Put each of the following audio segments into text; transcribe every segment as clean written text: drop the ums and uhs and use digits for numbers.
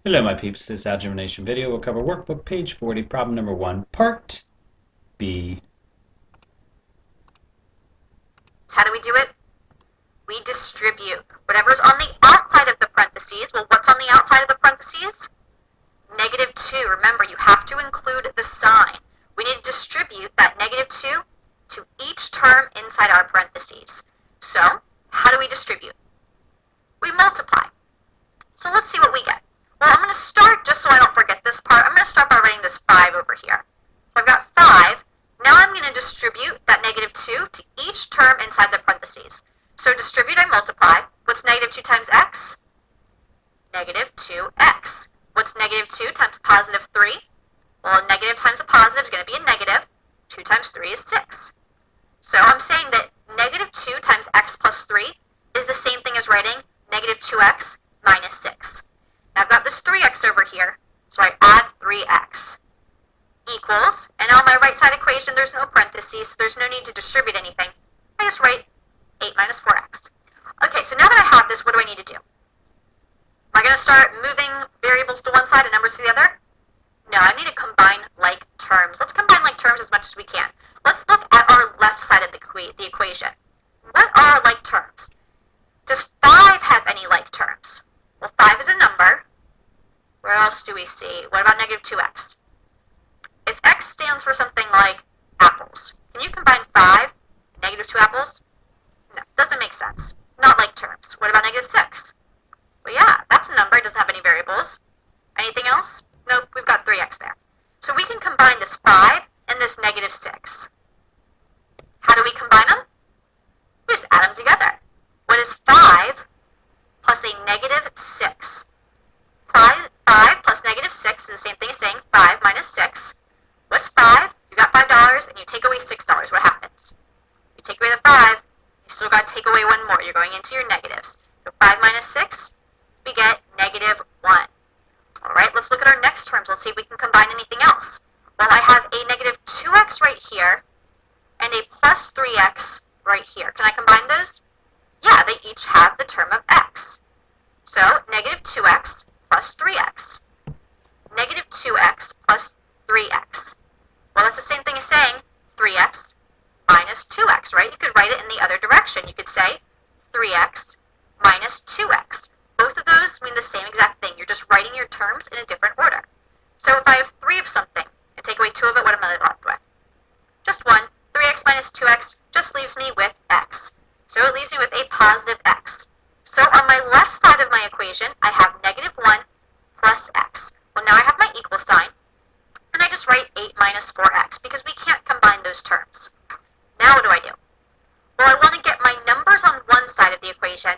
Hello, my peeps. This algebra nation video will cover workbook page 40, problem number 1, part B. How do we do it? We distribute whatever's on the outside of the parentheses. Well, what's on the outside of the parentheses? -2. Remember, you have to include the sign. We need to distribute that -2 to each term inside our parentheses. So, how do we distribute? We multiply. So let's see what we get. Well, I'm going to start, just so I don't forget this part, I'm going to start by writing this 5 over here. So I've got 5. Now I'm going to distribute that -2 to each term inside the parentheses. So distribute, I multiply. What's -2 times x? -2x. What's -2 times a positive 3? Well, a negative times a positive is going to be a negative. 2 times 3 is 6. So I'm saying that -2 times x plus 3 is the same thing as writing -2x minus 6. Now I've got this 3x over here, so I add 3x equals, and on my right side equation there's no parentheses, so there's no need to distribute anything. I just write 8 minus 4x. Okay, so now that I have this, what do I need to do? Am I going to start moving variables to one side and numbers to the other? No, I need to combine like terms. Let's combine like terms as much as we can. Let's look at our left side of the equation. What are like terms? Does 5 have any like terms? Well, 5 is a number. Where else do we see? What about -2x? If x stands for something like apples, can you combine 5 and -2 apples? No, doesn't make sense. Not like terms. What about -6? Well, yeah, that's a number. It doesn't have any variables. Anything else? Nope, we've got 3x there. So we can combine this 5 and this -6. How do we combine them? We just add them together. What is 5 plus a -6? 5 plus -6 is the same thing as saying 5 minus 6. What's 5? You got $5 and you take away $6. What happens? You take away the 5, you still got to take away one more. You're going into your negatives. So 5 minus 6, we get -1. All right, let's look at our next terms. Let's see if we can combine anything else. Well, I have a -2x right here and a plus 3x right here. Can I combine those? Yeah, they each have the term of x. So -2x plus 3x. -2x plus 3x. Well, that's the same thing as saying 3x minus 2x, right? You could write it in the other direction. You could say 3x minus 2x. Both of those mean the same exact thing. You're just writing your terms in a different order. So if I have 3 of something and take away 2 of it, what am I left with? Just 1. 3x minus 2x just leaves me with x. So it leaves me with a positive x. So on my left side of my equation, I have -1 plus x. Well, now I have my equal sign, and I just write 8 minus 4x because we can't combine those terms. Now what do I do? Well, I want to get my numbers on one side of the equation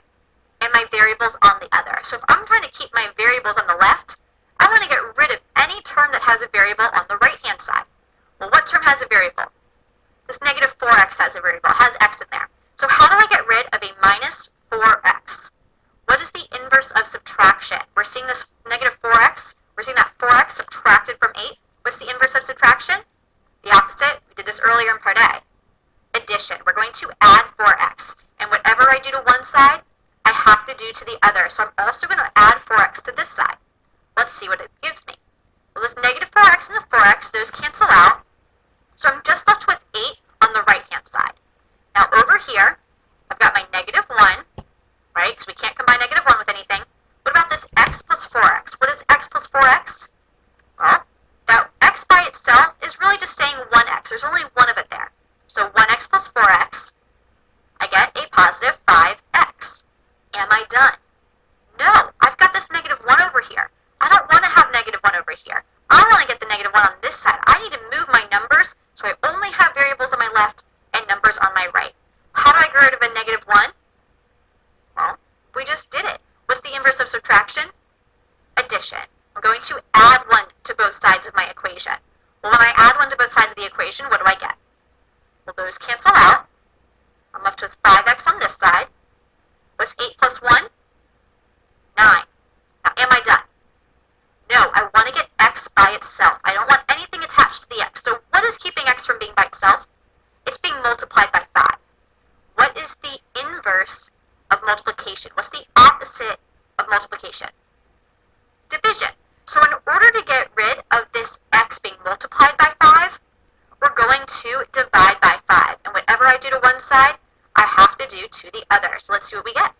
and my variables on the other. So if I'm trying to keep my variables on the left, I want to get rid of any term that has a variable on the right-hand side. Well, what term has a variable? This -4x has a variable, has x in there. So how do I get rid of a minus 4x? What is the inverse of subtraction? We're seeing this -4x. We're seeing that 4x subtracted from 8. What's the inverse of subtraction? The opposite. We did this earlier in part A. Addition. We're going to add 4x. And whatever I do to one side, I have to do to the other. So I'm also going to add 4x to this side. Let's see what it gives me. Well, this -4x and the 4x, those cancel out. So I'm just left with 8 on the right-hand side. Now over here, I've got my -1, right? Because we can't combine -1 with anything. What about this x plus 4x? What is x plus 4x? Well, that x by itself is really just saying 1x. There's only one of it there. So 1x plus 4x, I get a positive 5x. Am I done? No, I've got this -1 over here. I don't want to have -1 over here. I want to get the -1 on this side. I need to move my numbers so I only have variables on my left and numbers on my right. How do I get rid of a -1? Well, we just did it. What's the inverse of subtraction? Addition. I'm going to add 1 to both sides of my equation. Well, when I add 1 to both sides of the equation, what do I get? Well, those cancel out. I'm left with 5x on this side. What's 8 plus 1? 9. Now, am I done? No, I want to get x by itself. I don't want anything attached to the x. So what is keeping x from being by itself? It's being multiplied by 5. What is the inverse of multiplication? What's the opposite of multiplication? division. So in order to get rid of this x being multiplied by 5, we're going to divide by 5. And whatever I do to one side, I have to do to the other. So let's see what we get.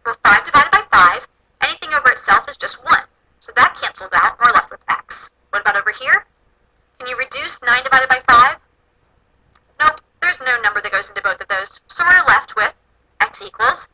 Well, 5 divided by 5, anything over itself is just 1. So that cancels out, and we're left with x. What about over here? Can you reduce 9 divided by 5? Nope, there's no number that goes into both of those. So we're left with x equals